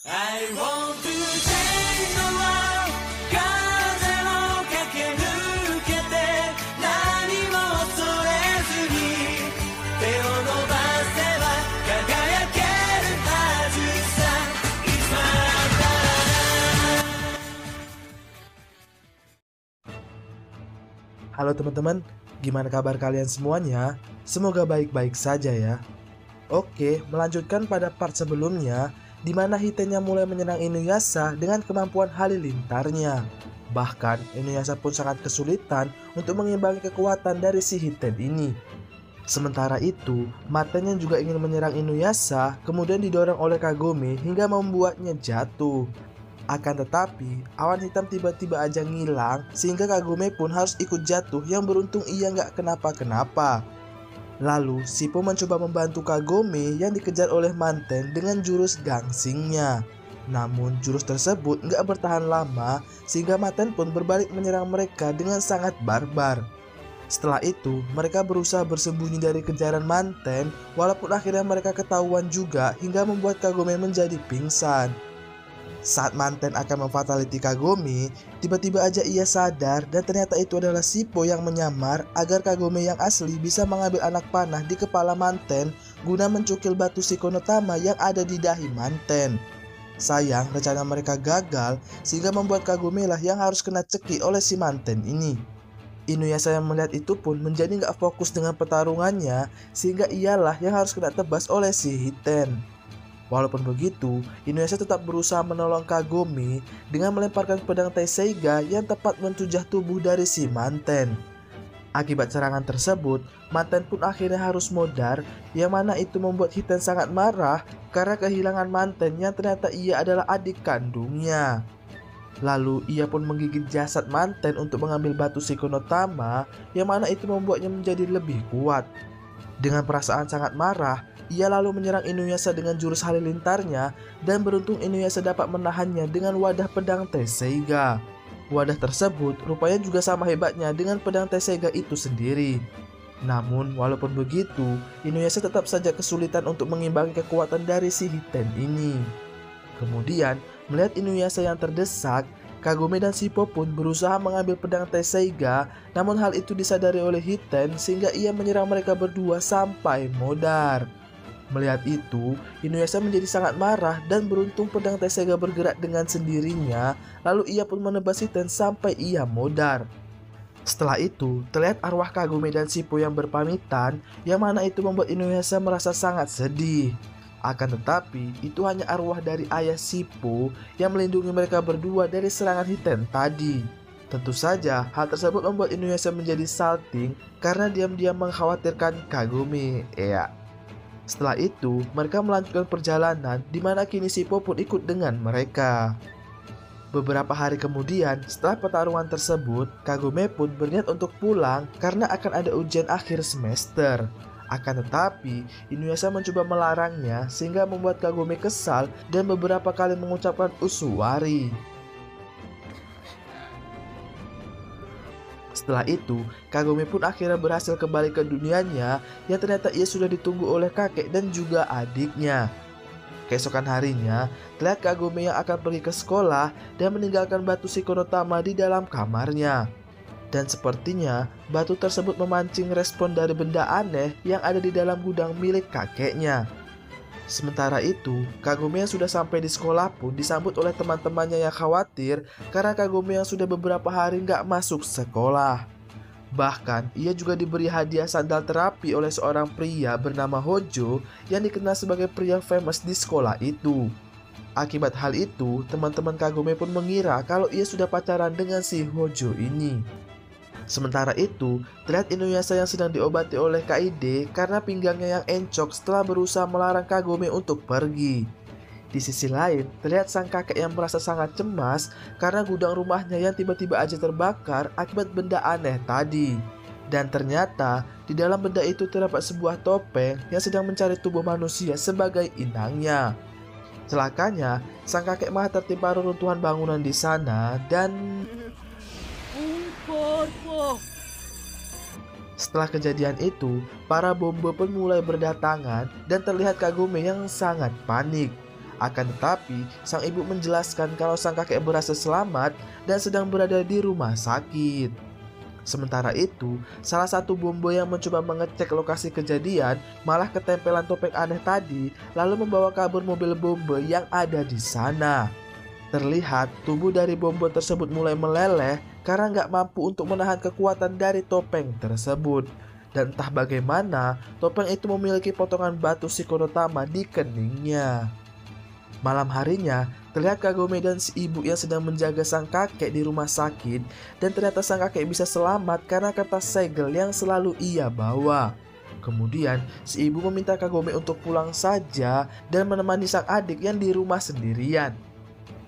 I want to change the world 風を駆け抜けて何も恐れずに手を伸ばせば輝けるはずさ It's my Halo teman-teman, gimana kabar kalian semuanya? Semoga baik-baik saja ya. Oke, melanjutkan pada part sebelumnya, di mana Hitennya mulai menyerang Inuyasha dengan kemampuan halilintarnya. Bahkan, Inuyasha pun sangat kesulitan untuk mengimbangi kekuatan dari si Hiten ini. Sementara itu, Maten yang juga ingin menyerang Inuyasha kemudian didorong oleh Kagome hingga membuatnya jatuh. Akan tetapi, awan hitam tiba-tiba aja ngilang sehingga Kagome pun harus ikut jatuh yang beruntung ia nggak kenapa-kenapa. Lalu, Sippo mencoba membantu Kagome yang dikejar oleh Manten dengan jurus gangsingnya. Namun, jurus tersebut nggak bertahan lama sehingga Manten pun berbalik menyerang mereka dengan sangat barbar. Setelah itu, mereka berusaha bersembunyi dari kejaran Manten walaupun akhirnya mereka ketahuan juga hingga membuat Kagome menjadi pingsan. Saat Manten akan memfatality Kagome, tiba-tiba aja ia sadar dan ternyata itu adalah Sippo yang menyamar agar Kagome yang asli bisa mengambil anak panah di kepala Manten guna mencukil batu Shikonotama yang ada di dahi Manten. Sayang, rencana mereka gagal sehingga membuat Kagome lah yang harus kena cekik oleh si Manten ini. Inuyasha yang melihat itu pun menjadi gak fokus dengan pertarungannya sehingga ialah yang harus kena tebas oleh si Hiten. Walaupun begitu, Inuyasha tetap berusaha menolong Kagome dengan melemparkan pedang Tesseiga yang tepat mencujah tubuh dari si Manten. Akibat serangan tersebut, Manten pun akhirnya harus modar, yang mana itu membuat Hiten sangat marah karena kehilangan Manten yang ternyata ia adalah adik kandungnya. Lalu ia pun menggigit jasad Manten untuk mengambil batu Shikonotama, yang mana itu membuatnya menjadi lebih kuat. Dengan perasaan sangat marah, ia lalu menyerang Inuyasha dengan jurus halilintarnya dan beruntung Inuyasha dapat menahannya dengan wadah pedang Tesseiga. Wadah tersebut rupanya juga sama hebatnya dengan pedang Tesseiga itu sendiri. Namun walaupun begitu, Inuyasha tetap saja kesulitan untuk mengimbangi kekuatan dari si Hiten ini. Kemudian, melihat Inuyasha yang terdesak, Kagome dan Sippo pun berusaha mengambil pedang Tesseiga, namun hal itu disadari oleh Hiten sehingga ia menyerang mereka berdua sampai modar. Melihat itu, Inuyasha menjadi sangat marah dan beruntung pedang Tesseiga bergerak dengan sendirinya, lalu ia pun menebas Hiten sampai ia modar. Setelah itu, terlihat arwah Kagome dan Sippo yang berpamitan, yang mana itu membuat Inuyasha merasa sangat sedih. Akan tetapi, itu hanya arwah dari ayah Sippo yang melindungi mereka berdua dari serangan Hiten tadi. Tentu saja, hal tersebut membuat Inuyasha menjadi salting karena diam-diam mengkhawatirkan Kagome. Setelah itu, mereka melanjutkan perjalanan di mana kini Sippo pun ikut dengan mereka. Beberapa hari kemudian, setelah pertarungan tersebut, Kagome pun berniat untuk pulang karena akan ada ujian akhir semester. Akan tetapi, Inuyasha mencoba melarangnya sehingga membuat Kagome kesal dan beberapa kali mengucapkan usuwari. Setelah itu, Kagome pun akhirnya berhasil kembali ke dunianya yang ternyata ia sudah ditunggu oleh kakek dan juga adiknya. Keesokan harinya, terlihat Kagome yang akan pergi ke sekolah dan meninggalkan batu Shikonotama di dalam kamarnya. Dan sepertinya batu tersebut memancing respon dari benda aneh yang ada di dalam gudang milik kakeknya. Sementara itu, Kagome yang sudah sampai di sekolah pun disambut oleh teman-temannya yang khawatir karena Kagome yang sudah beberapa hari nggak masuk sekolah. Bahkan, ia juga diberi hadiah sandal terapi oleh seorang pria bernama Hojo yang dikenal sebagai pria famous di sekolah itu. Akibat hal itu, teman-teman Kagome pun mengira kalau ia sudah pacaran dengan si Hojo ini. Sementara itu, terlihat Inuyasha yang sedang diobati oleh Kaide karena pinggangnya yang encok setelah berusaha melarang Kagome untuk pergi. Di sisi lain, terlihat sang kakek yang merasa sangat cemas karena gudang rumahnya yang tiba-tiba aja terbakar akibat benda aneh tadi. Dan ternyata, di dalam benda itu terdapat sebuah topeng yang sedang mencari tubuh manusia sebagai inangnya. Celakanya, sang kakek malah tertimpa reruntuhan bangunan di sana dan... Setelah kejadian itu, para bombe pun mulai berdatangan dan terlihat Kagome yang sangat panik. Akan tetapi, sang ibu menjelaskan kalau sang kakek berhasil selamat dan sedang berada di rumah sakit. Sementara itu, salah satu bombo yang mencoba mengecek lokasi kejadian malah ketempelan topeng aneh tadi, lalu membawa kabur mobil bombo yang ada di sana. Terlihat tubuh dari bombo tersebut mulai meleleh karena nggak mampu untuk menahan kekuatan dari topeng tersebut. Dan entah bagaimana, topeng itu memiliki potongan batu Shikonotama di keningnya. Malam harinya, terlihat Kagome dan si ibu yang sedang menjaga sang kakek di rumah sakit, dan ternyata sang kakek bisa selamat karena kertas segel yang selalu ia bawa. Kemudian, si ibu meminta Kagome untuk pulang saja dan menemani sang adik yang di rumah sendirian.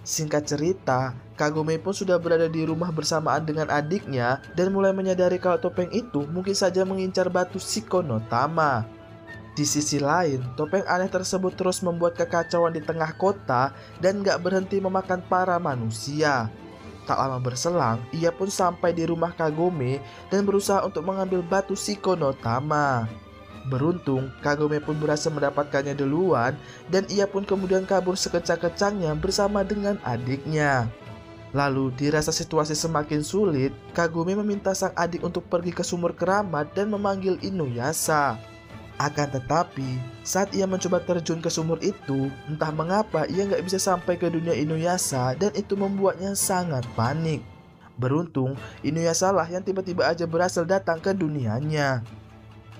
Singkat cerita, Kagome pun sudah berada di rumah bersamaan dengan adiknya dan mulai menyadari kalau topeng itu mungkin saja mengincar batu Shikonotama. Di sisi lain, topeng aneh tersebut terus membuat kekacauan di tengah kota dan gak berhenti memakan para manusia. Tak lama berselang, ia pun sampai di rumah Kagome dan berusaha untuk mengambil batu Shikonotama. Beruntung, Kagome pun berhasil mendapatkannya duluan dan ia pun kemudian kabur sekecang-kecangnya bersama dengan adiknya. Lalu dirasa situasi semakin sulit, Kagome meminta sang adik untuk pergi ke sumur keramat dan memanggil Inuyasha. Akan tetapi, saat ia mencoba terjun ke sumur itu, entah mengapa ia nggak bisa sampai ke dunia Inuyasha dan itu membuatnya sangat panik. Beruntung, Inuyasha lah yang tiba-tiba aja berhasil datang ke dunianya.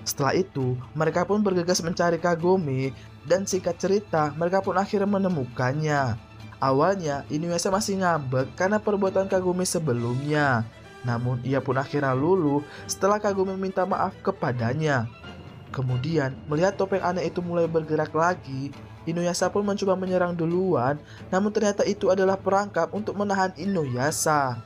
Setelah itu, mereka pun bergegas mencari Kagome dan singkat cerita, mereka pun akhirnya menemukannya. Awalnya, Inuyasha masih ngambek karena perbuatan Kagome sebelumnya. Namun, ia pun akhirnya luluh setelah Kagome meminta maaf kepadanya. Kemudian, melihat topeng aneh itu mulai bergerak lagi, Inuyasha pun mencoba menyerang duluan, namun ternyata itu adalah perangkap untuk menahan Inuyasha.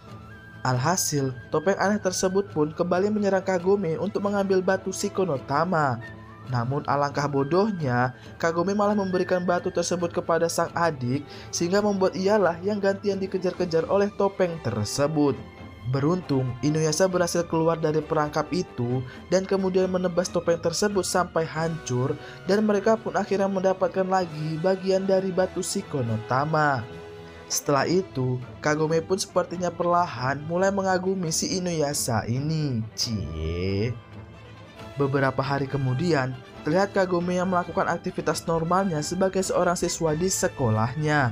Alhasil, topeng aneh tersebut pun kembali menyerang Kagome untuk mengambil batu Shikonotama. Namun alangkah bodohnya, Kagome malah memberikan batu tersebut kepada sang adik sehingga membuat ialah yang gantian dikejar-kejar oleh topeng tersebut. Beruntung, Inuyasha berhasil keluar dari perangkap itu dan kemudian menebas topeng tersebut sampai hancur dan mereka pun akhirnya mendapatkan lagi bagian dari batu Shikonotama. Setelah itu, Kagome pun sepertinya perlahan mulai mengagumi si Inuyasha ini. Cie. Beberapa hari kemudian, terlihat Kagome yang melakukan aktivitas normalnya sebagai seorang siswa di sekolahnya.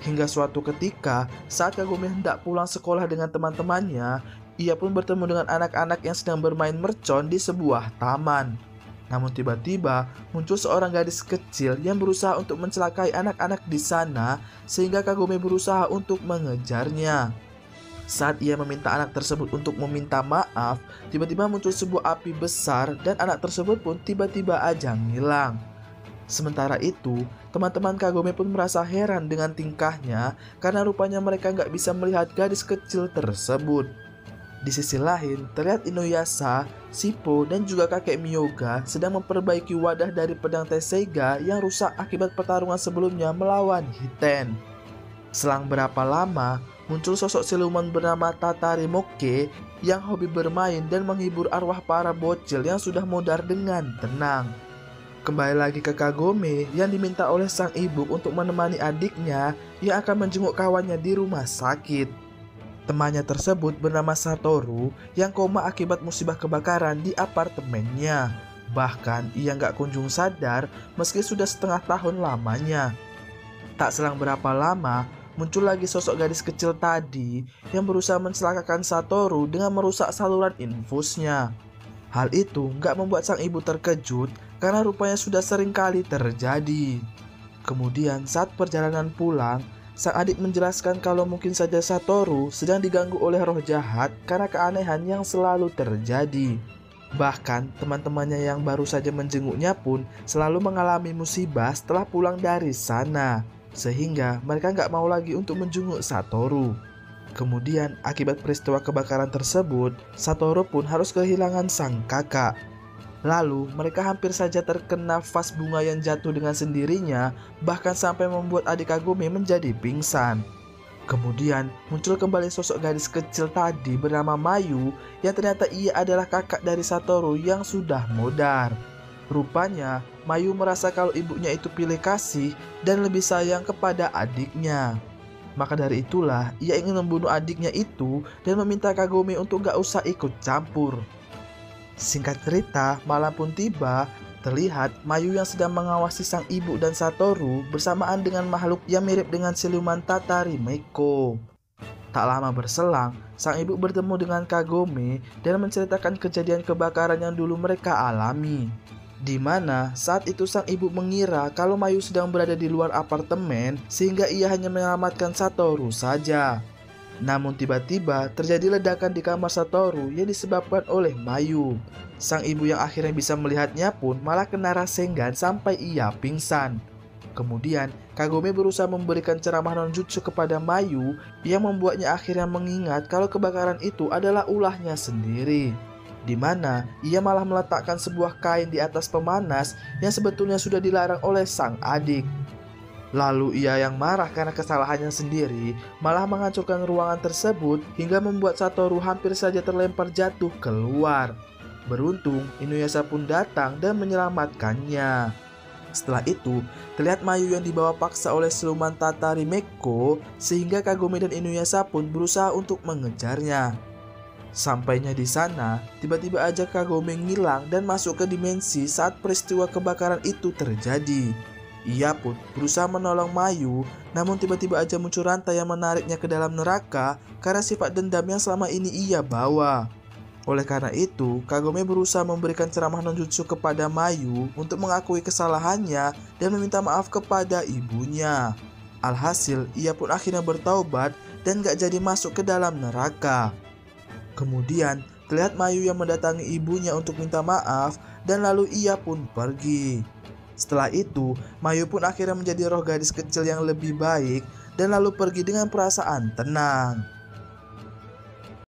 Hingga suatu ketika, saat Kagome hendak pulang sekolah dengan teman-temannya, ia pun bertemu dengan anak-anak yang sedang bermain mercon di sebuah taman. Namun tiba-tiba muncul seorang gadis kecil yang berusaha untuk mencelakai anak-anak di sana sehingga Kagome berusaha untuk mengejarnya. Saat ia meminta anak tersebut untuk meminta maaf, tiba-tiba muncul sebuah api besar dan anak tersebut pun tiba-tiba aja ngilang. Sementara itu, teman-teman Kagome pun merasa heran dengan tingkahnya karena rupanya mereka nggak bisa melihat gadis kecil tersebut. Di sisi lain, terlihat Inuyasha, Shippo, dan juga kakek Myoga sedang memperbaiki wadah dari pedang Tesseiga yang rusak akibat pertarungan sebelumnya melawan Hiten. Selang berapa lama, muncul sosok siluman bernama Tatarimoke yang hobi bermain dan menghibur arwah para bocil yang sudah modar dengan tenang. Kembali lagi ke Kagome yang diminta oleh sang ibu untuk menemani adiknya yang akan menjenguk kawannya di rumah sakit. Temannya tersebut bernama Satoru yang koma akibat musibah kebakaran di apartemennya. Bahkan ia nggak kunjung sadar meski sudah setengah tahun lamanya. Tak selang berapa lama, muncul lagi sosok gadis kecil tadi yang berusaha mencelakakan Satoru dengan merusak saluran infusnya. Hal itu nggak membuat sang ibu terkejut karena rupanya sudah sering kali terjadi. Kemudian saat perjalanan pulang, sang adik menjelaskan kalau mungkin saja Satoru sedang diganggu oleh roh jahat karena keanehan yang selalu terjadi. Bahkan teman-temannya yang baru saja menjenguknya pun selalu mengalami musibah setelah pulang dari sana, sehingga mereka nggak mau lagi untuk menjenguk Satoru. Kemudian akibat peristiwa kebakaran tersebut, Satoru pun harus kehilangan sang kakak. Lalu mereka hampir saja terkena vas bunga yang jatuh dengan sendirinya, bahkan sampai membuat adik Kagome menjadi pingsan. Kemudian muncul kembali sosok gadis kecil tadi bernama Mayu yang ternyata ia adalah kakak dari Satoru yang sudah modar. Rupanya, Mayu merasa kalau ibunya itu pilih kasih dan lebih sayang kepada adiknya. Maka dari itulah, ia ingin membunuh adiknya itu dan meminta Kagome untuk gak usah ikut campur. Singkat cerita, malam pun tiba. Terlihat Mayu yang sedang mengawasi sang ibu dan Satoru bersamaan dengan makhluk yang mirip dengan siluman Tatari Meiko. Tak lama berselang, sang ibu bertemu dengan Kagome dan menceritakan kejadian kebakaran yang dulu mereka alami. Di mana saat itu sang ibu mengira kalau Mayu sedang berada di luar apartemen sehingga ia hanya menyelamatkan Satoru saja. Namun tiba-tiba terjadi ledakan di kamar Satoru yang disebabkan oleh Mayu. Sang ibu yang akhirnya bisa melihatnya pun malah kena rasengan sampai ia pingsan. Kemudian Kagome berusaha memberikan ceramah non-jutsu kepada Mayu yang membuatnya akhirnya mengingat kalau kebakaran itu adalah ulahnya sendiri. Di mana ia malah meletakkan sebuah kain di atas pemanas yang sebetulnya sudah dilarang oleh sang adik. Lalu ia yang marah karena kesalahannya sendiri malah menghancurkan ruangan tersebut hingga membuat Satoru hampir saja terlempar jatuh keluar. Beruntung Inuyasha pun datang dan menyelamatkannya. Setelah itu terlihat Mayu yang dibawa paksa oleh siluman Tatari Meiko sehingga Kagome dan Inuyasha pun berusaha untuk mengejarnya. Sampainya di sana, tiba-tiba aja Kagome ngilang dan masuk ke dimensi saat peristiwa kebakaran itu terjadi. Ia pun berusaha menolong Mayu, namun tiba-tiba aja muncul rantai yang menariknya ke dalam neraka karena sifat dendam yang selama ini ia bawa. Oleh karena itu, Kagome berusaha memberikan ceramah non-jutsu kepada Mayu untuk mengakui kesalahannya dan meminta maaf kepada ibunya. Alhasil, ia pun akhirnya bertaubat dan gak jadi masuk ke dalam neraka. Kemudian, terlihat Mayu yang mendatangi ibunya untuk minta maaf dan lalu ia pun pergi. Setelah itu, Mayu pun akhirnya menjadi roh gadis kecil yang lebih baik dan lalu pergi dengan perasaan tenang.